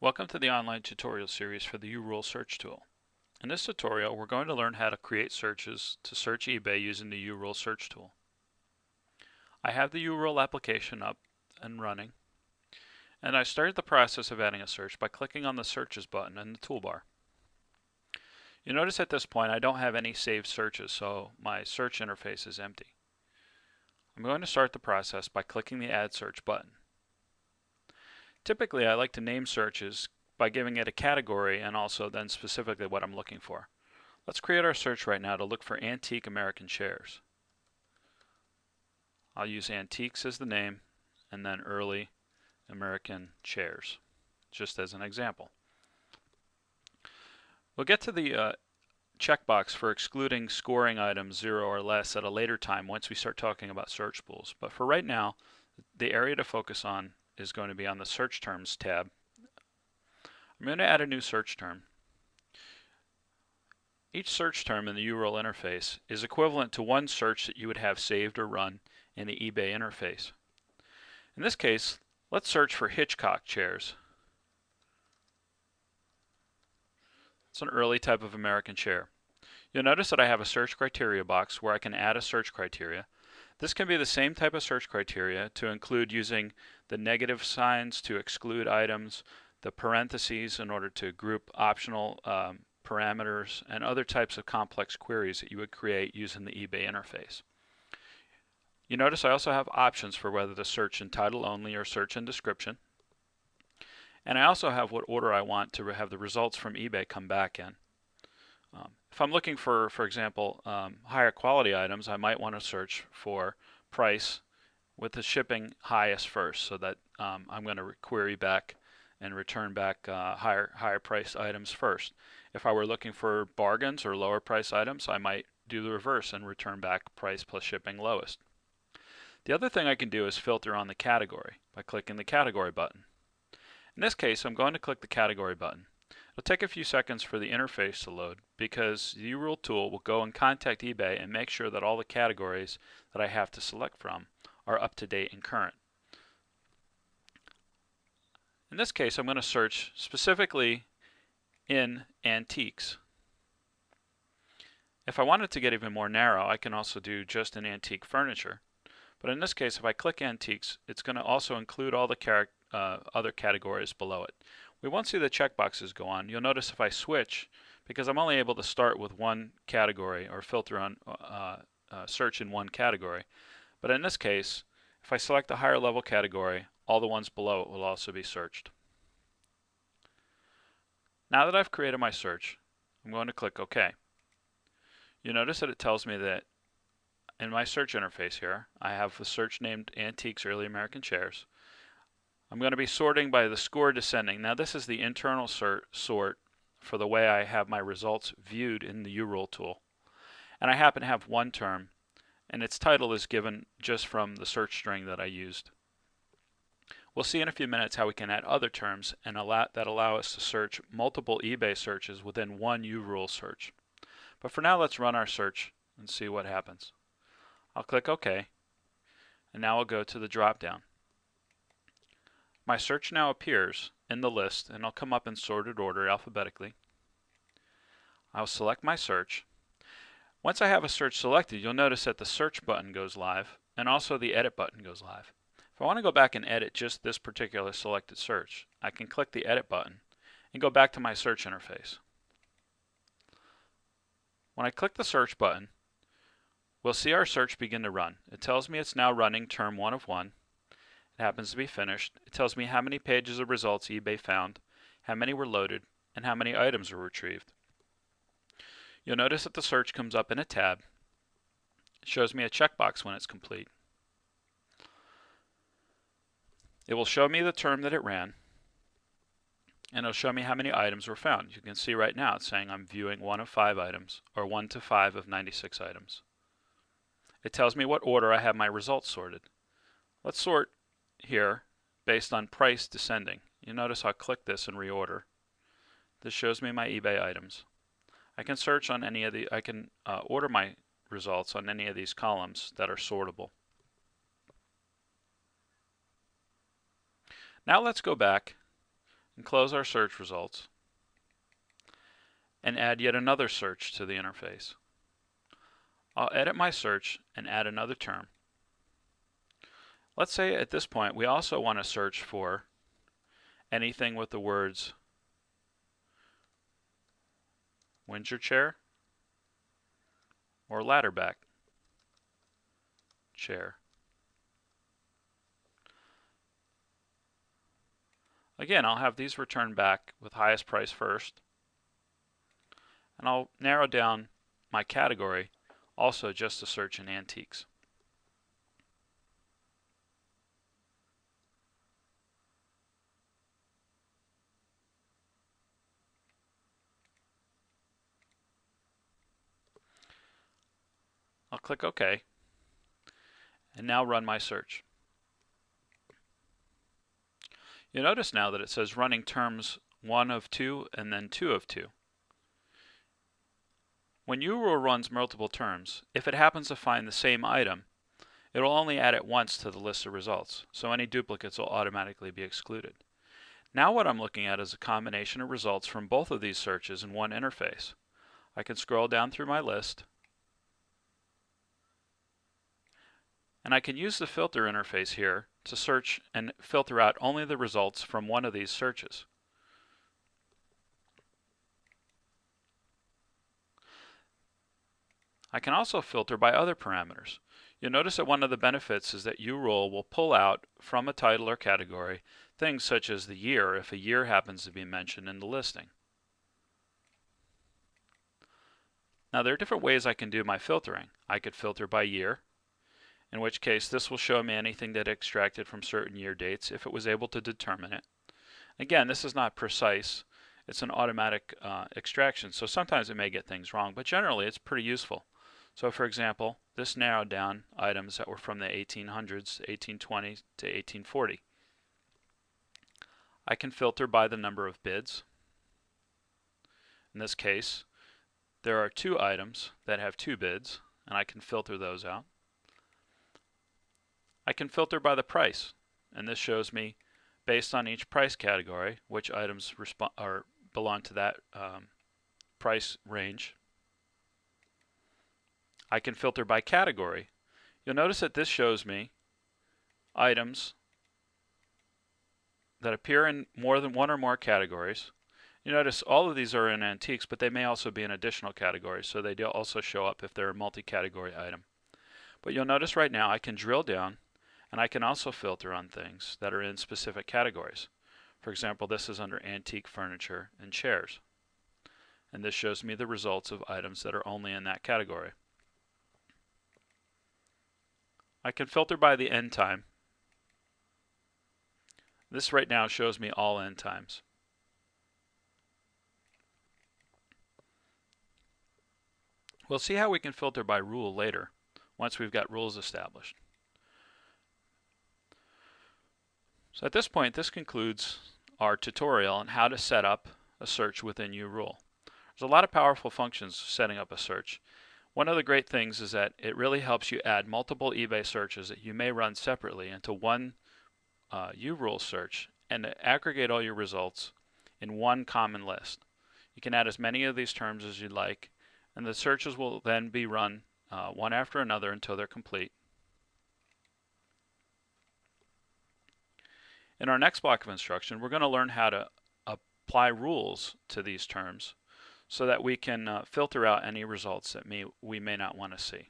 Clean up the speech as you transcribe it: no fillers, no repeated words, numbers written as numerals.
Welcome to the online tutorial series for the URL search tool. In this tutorial, we're going to learn how to create searches to search eBay using the URL search tool. I have the URL application up and running, and I started the process of adding a search by clicking on the Searches button in the toolbar. You notice at this point I don't have any saved searches, so my search interface is empty. I'm going to start the process by clicking the Add Search button. Typically, I like to name searches by giving it a category and also then specifically what I'm looking for. Let's create our search right now to look for antique American chairs. I'll use antiques as the name and then early American chairs, just as an example. We'll get to the checkbox for excluding scoring items 0 or less at a later time once we start talking about search pools. But for right now, the area to focus on is going to be on the Search Terms tab. I'm going to add a new search term. Each search term in the URL interface is equivalent to one search that you would have saved or run in the eBay interface. In this case, let's search for Hitchcock chairs. It's an early type of American chair. You'll notice that I have a search criteria box where I can add a search criteria. This can be the same type of search criteria to include using the negative signs to exclude items, the parentheses in order to group optional parameters, and other types of complex queries that you would create using the eBay interface. You notice I also have options for whether to search in title only or search in description. And I also have what order I want to have the results from eBay come back in. If I'm looking for example, higher quality items, I might want to search for price with the shipping highest first, so that I'm going to query back and return back higher priced items first. If I were looking for bargains or lower price items, I might do the reverse and return back price plus shipping lowest. The other thing I can do is filter on the category by clicking the category button. In this case, I'm going to click the category button. It'll take a few seconds for the interface to load because the URL tool will go and contact eBay and make sure that all the categories that I have to select from are up to date and current. In this case, I'm going to search specifically in antiques. If I wanted to get even more narrow, I can also do just in antique furniture. But in this case, if I click antiques, it's going to also include all the other categories below it. We won't see the checkboxes go on. You'll notice if I switch, because I'm only able to start with one category or filter on search in one category. But in this case, if I select a higher level category, all the ones below it will also be searched. Now that I've created my search, I'm going to click OK. You notice that it tells me that in my search interface here, I have a search named Antiques Early American Chairs. I'm going to be sorting by the score descending. Now this is the internal sort for the way I have my results viewed in the URL tool. And I happen to have one term, and its title is given just from the search string that I used. We'll see in a few minutes how we can add other terms and that allow us to search multiple eBay searches within one URL search. But for now, let's run our search and see what happens. I'll click OK, and now I'll go to the drop-down. My search now appears in the list, and I'll come up in sorted order alphabetically. I'll select my search. Once I have a search selected, you'll notice that the search button goes live, and also the edit button goes live. If I want to go back and edit just this particular selected search, I can click the edit button and go back to my search interface. When I click the search button, we'll see our search begin to run. It tells me it's now running term 1 of 1. It happens to be finished. It tells me how many pages of results eBay found, how many were loaded, and how many items were retrieved. You'll notice that the search comes up in a tab. It shows me a checkbox when it's complete. It will show me the term that it ran, and it'll show me how many items were found. You can see right now it's saying I'm viewing 1 of 5 items, or 1 to 5 of 96 items. It tells me what order I have my results sorted. Let's sort here based on price descending. You notice I'll click this and reorder. This shows me my eBay items. I can search on any of the, I can order my results on any of these columns that are sortable. Now let's go back and close our search results and add yet another search to the interface. I'll edit my search and add another term. Let's say at this point we also want to search for anything with the words Windsor chair or ladderback chair. Again, I'll have these returned back with highest price first, and I'll narrow down my category also just to search in antiques. I'll click OK, and now run my search. You'll notice now that it says running terms 1 of 2 and then 2 of 2. When URL runs multiple terms, if it happens to find the same item, it will only add it once to the list of results, so any duplicates will automatically be excluded. Now what I'm looking at is a combination of results from both of these searches in one interface. I can scroll down through my list, and I can use the filter interface here to search and filter out only the results from one of these searches. I can also filter by other parameters. You'll notice that one of the benefits is that URL will pull out from a title or category things such as the year if a year happens to be mentioned in the listing. Now there are different ways I can do my filtering. I could filter by year, in which case this will show me anything that extracted from certain year dates if it was able to determine it. Again, this is not precise. It's an automatic extraction, so sometimes it may get things wrong, but generally it's pretty useful. So for example, this narrowed down items that were from the 1800s, 1820 to 1840. I can filter by the number of bids. In this case, there are 2 items that have 2 bids, and I can filter those out. I can filter by the price, and this shows me, based on each price category, which items belong to that price range. I can filter by category. You'll notice that this shows me items that appear in more than one or more categories. You notice all of these are in antiques, but they may also be in additional categories, so they do also show up if they're a multi-category item. But you'll notice right now I can drill down, and I can also filter on things that are in specific categories. For example, this is under antique furniture and chairs. And this shows me the results of items that are only in that category. I can filter by the end time. This right now shows me all end times. We'll see how we can filter by rule later, once we've got rules established. So at this point, this concludes our tutorial on how to set up a search within URule. There's a lot of powerful functions setting up a search. One of the great things is that it really helps you add multiple eBay searches that you may run separately into one URule search and to aggregate all your results in one common list. You can add as many of these terms as you'd like, and the searches will then be run one after another until they're complete. In our next block of instruction, we're going to learn how to apply rules to these terms so that we can filter out any results that we may not want to see.